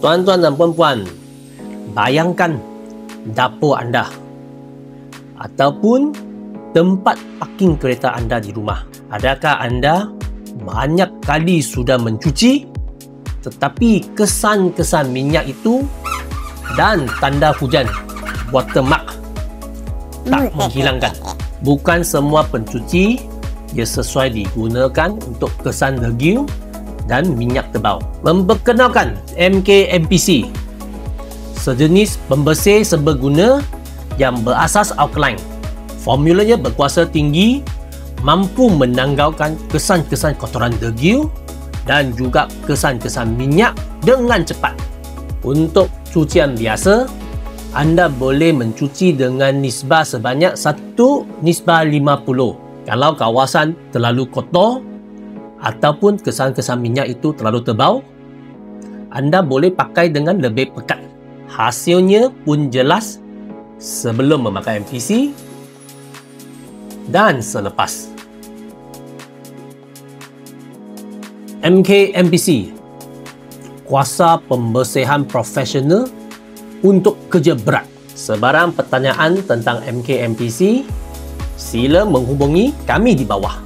Tuan-tuan dan puan-puan, bayangkan dapur anda ataupun tempat parking kereta anda di rumah. Adakah anda banyak kali sudah mencuci tetapi kesan-kesan minyak itu dan tanda hujan watermark tak menghilangkan? Bukan semua pencuci ia sesuai digunakan untuk kesan degil dan minyak tebal. Memperkenalkan MK MPC, sejenis pembersih serbaguna yang berasas alkaline. Formulanya berkuasa tinggi, mampu menanggalkan kesan-kesan kotoran degil dan juga kesan-kesan minyak dengan cepat. Untuk cucian biasa, anda boleh mencuci dengan nisbah sebanyak 1:50. Kalau kawasan terlalu kotor ataupun kesan-kesan minyak itu terlalu tebal, anda boleh pakai dengan lebih pekat. Hasilnya pun jelas sebelum memakai MPC dan selepas. MK MPC, kuasa pembersihan profesional untuk kerja berat. Sebarang pertanyaan tentang MK MPC, sila menghubungi kami di bawah.